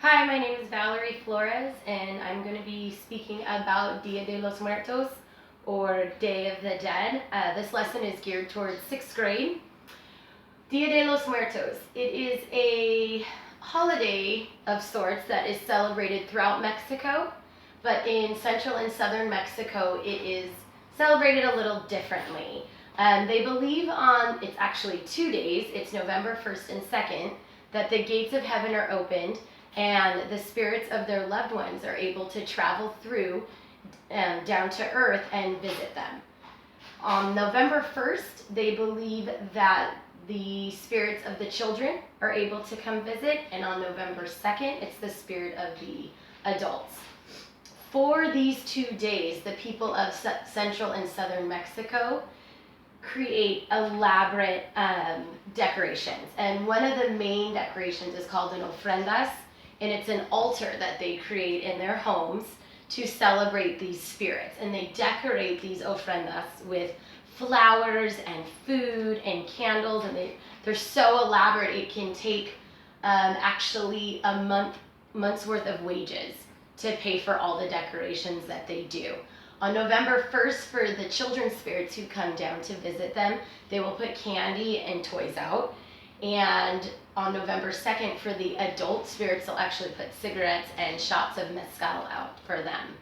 Hi, my name is Valerie Flores, and I'm going to be speaking about Dia de los Muertos, or Day of the Dead. This lesson is geared towards 6th grade. Dia de los Muertos. It is a holiday of sorts that is celebrated throughout Mexico, but in central and southern Mexico, it is celebrated a little differently. They believe it's actually 2 days, it's November 1st and 2nd, that the gates of heaven are opened and the spirits of their loved ones are able to travel through down to earth and visit them. On November 1st, they believe that the spirits of the children are able to come visit, and on November 2nd, it's the spirit of the adults. For these 2 days, the people of central and southern Mexico create elaborate decorations, and one of the main decorations is called an ofrendas, and it's an altar that they create in their homes to celebrate these spirits, and they decorate these ofrendas with flowers and food and candles, and they're so elaborate it can take actually a month's worth of wages to pay for all the decorations that they do. On November 1st, for the children's spirits who come down to visit them, they will put candy and toys out. And on November 2nd, for the adult spirits, they'll actually put cigarettes and shots of mezcal out for them.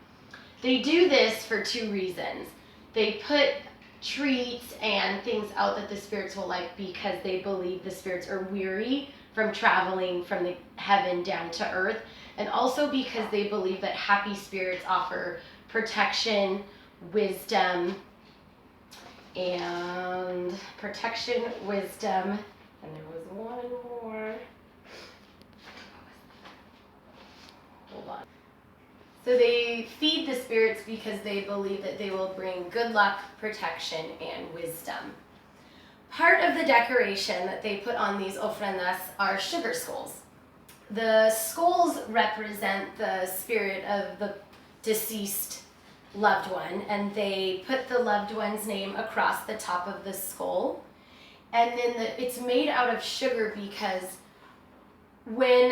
They do this for 2 reasons. They put treats and things out that the spirits will like because they believe the spirits are weary from traveling from the heaven down to earth, and also because they believe that happy spirits offer protection, wisdom, and there was one more. Hold on. So they feed the spirits because they believe that they will bring good luck, protection, and wisdom. Part of the decoration that they put on these ofrendas are sugar skulls. The skulls represent the spirit of the deceased loved one, and they put the loved one's name across the top of the skull. And then it's made out of sugar because when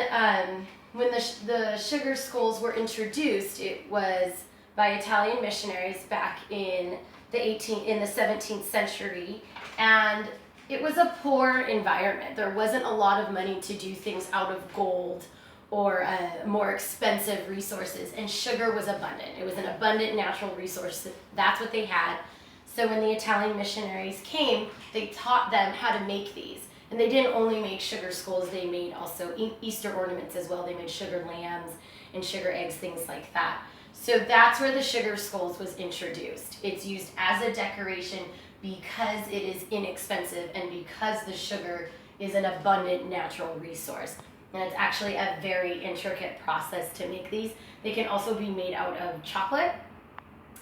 the sugar skulls were introduced, it was by Italian missionaries back in the 17th century, and it was a poor environment. There wasn't a lot of money to do things out of gold or more expensive resources, and sugar was abundant. It was an abundant natural resource. That's what they had. So when the Italian missionaries came, they taught them how to make these. And they didn't only make sugar skulls, they made also Easter ornaments as well. They made sugar lambs and sugar eggs, things like that. So that's where the sugar skulls was introduced. It's used as a decoration because it is inexpensive and because the sugar is an abundant natural resource. And it's actually a very intricate process to make these. They can also be made out of chocolate.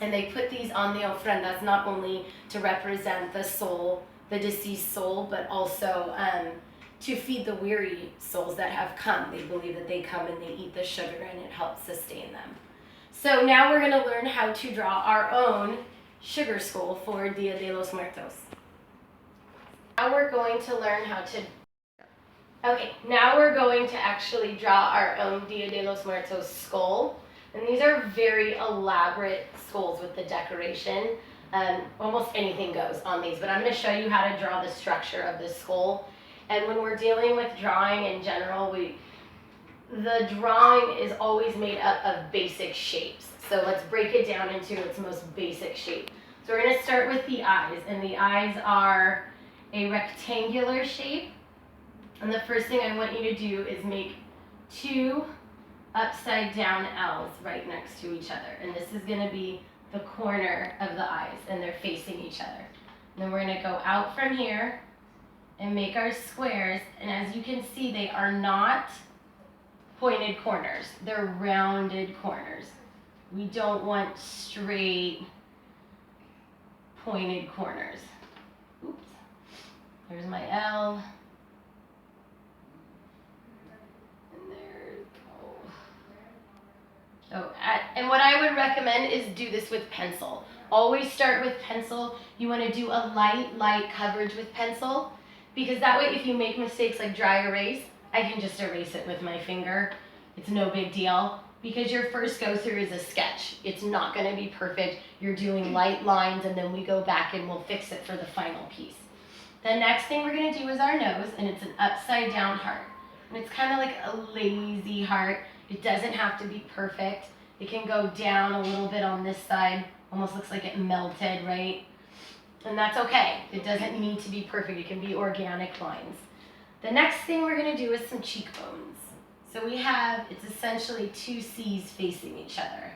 And they put these on the ofrendas not only to represent the soul, the deceased soul, but also to feed the weary souls that have come. They believe that they come and they eat the sugar and it helps sustain them. So now we're going to learn how to draw our own sugar skull for Dia de los Muertos. Now we're going to learn how to actually draw our own Dia de los Muertos skull. And these are very elaborate skulls with the decoration. Almost anything goes on these, but I'm going to show you how to draw the structure of the skull. And when we're dealing with drawing in general, the drawing is always made up of basic shapes. So let's break it down into its most basic shape. So we're going to start with the eyes, and the eyes are a rectangular shape. And the first thing I want you to do is make 2 upside down L's right next to each other. And this is going to be the corner of the eyes, and they're facing each other. And then we're going to go out from here and make our squares. And as you can see, they are not pointed corners. They're rounded corners. We don't want straight pointed corners. Oops. There's my L. And what I would recommend is do this with pencil. Always start with pencil. You want to do a light coverage with pencil, because that way if you make mistakes like dry erase, I can just erase it with my finger. It's no big deal because your first go through is a sketch. It's not going to be perfect. You're doing light lines and then we go back and we'll fix it for the final piece. The next thing we're going to do is our nose, and it's an upside down heart. And it's kind of like a lazy heart. It doesn't have to be perfect. It can go down a little bit on this side. Almost looks like it melted, right? And that's okay. It doesn't need to be perfect. It can be organic lines. The next thing we're going to do is some cheekbones. So we have, it's essentially two C's facing each other.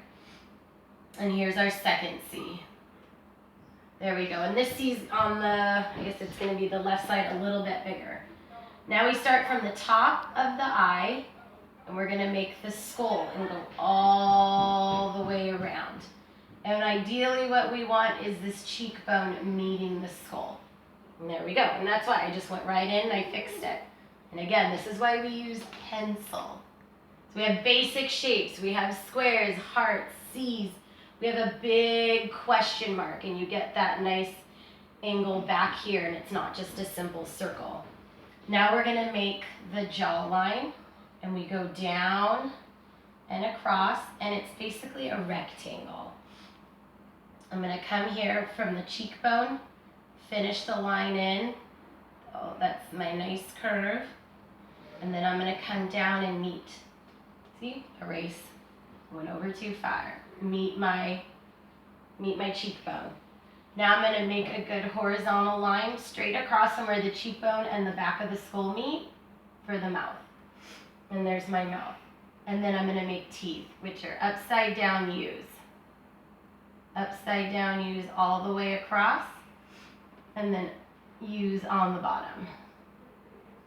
And here's our second C. There we go. And this C's on the, I guess it's going to be the left side a little bit bigger. Now we start from the top of the eye, and we're going to make the skull and go all the way around. And ideally what we want is this cheekbone meeting the skull. And there we go. And that's why I just went right in and I fixed it. And again, this is why we use pencil. So we have basic shapes. We have squares, hearts, C's. We have a big question mark, and you get that nice angle back here, and it's not just a simple circle. Now we're going to make the jawline, and we go down and across, and it's basically a rectangle. I'm going to come here from the cheekbone, finish the line in. Oh, that's my nice curve. And then I'm going to come down and meet. See? Erase. Went over too far. Meet my cheekbone. Now I'm going to make a good horizontal line straight across from where the cheekbone and the back of the skull meet for the mouth. And there's my mouth. And then I'm going to make teeth, which are upside down U's. Upside down U's all the way across, and then U's on the bottom.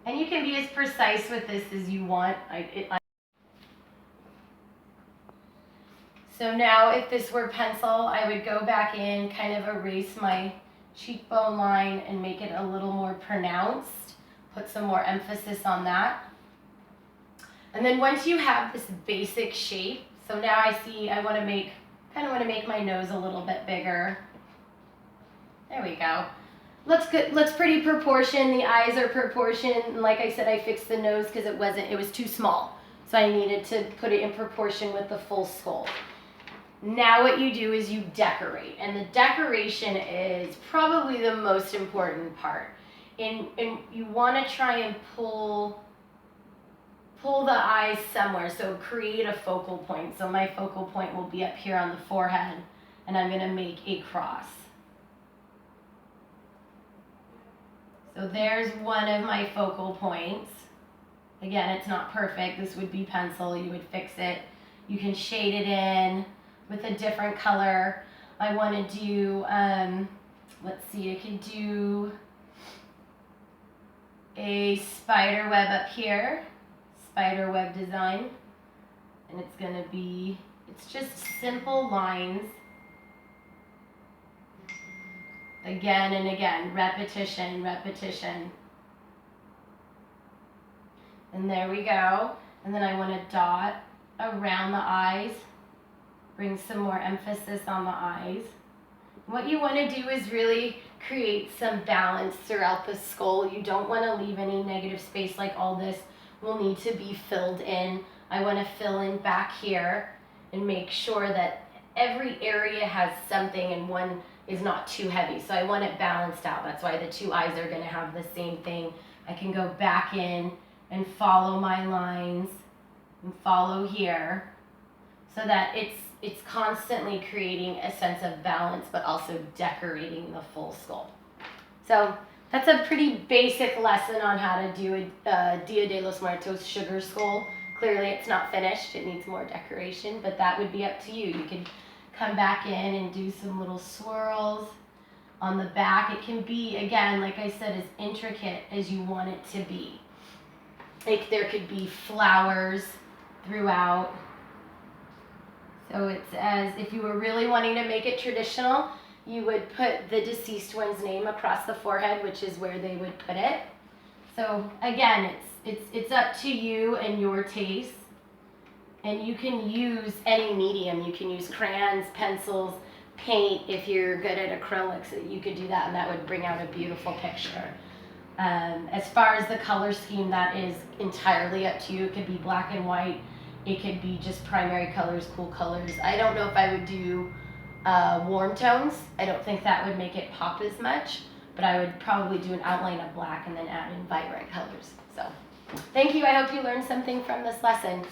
And you can be as precise with this as you want. So now if this were pencil, I would go back in, kind of erase my cheekbone line and make it a little more pronounced, put some more emphasis on that. And then once you have this basic shape, so now I see I want to make, kind of want to make my nose a little bit bigger. There we go. Looks good, looks pretty proportioned. The eyes are proportioned. And like I said, I fixed the nose because it was too small. So I needed to put it in proportion with the full skull. Now what you do is you decorate. And the decoration is probably the most important part. And you want to try and pull the eyes somewhere, so create a focal point. So my focal point will be up here on the forehead, and I'm going to make a cross. So there's one of my focal points. Again, it's not perfect. This would be pencil. You would fix it. You can shade it in with a different color. I want to do, let's see, I could do a spider web up here. Spider web design, and it's going to be, it's just simple lines, again and again, repetition, repetition, and there we go. And then I want to dot around the eyes, bring some more emphasis on the eyes. What you want to do is really create some balance throughout the skull. You don't want to leave any negative space, like all this will need to be filled in. I want to fill in back here and make sure that every area has something and one is not too heavy. So I want it balanced out. That's why the two eyes are going to have the same thing. I can go back in and follow my lines and follow here so that it's constantly creating a sense of balance but also decorating the full skull. So that's a pretty basic lesson on how to do a Dia de los Muertos sugar skull. Clearly it's not finished, it needs more decoration, but that would be up to you. You can come back in and do some little swirls on the back. It can be, again, like I said, as intricate as you want it to be. Like there could be flowers throughout. So it's as if you were really wanting to make it traditional, you would put the deceased one's name across the forehead, which is where they would put it. So again, it's up to you and your taste. And you can use any medium. You can use crayons, pencils, paint. If you're good at acrylics, you could do that, and that would bring out a beautiful picture. As far as the color scheme, that is entirely up to you. It could be black and white. It could be just primary colors, cool colors. I don't know if I would do warm tones. I don't think that would make it pop as much, but I would probably do an outline of black and then add in vibrant colors. So thank you. I hope you learned something from this lesson.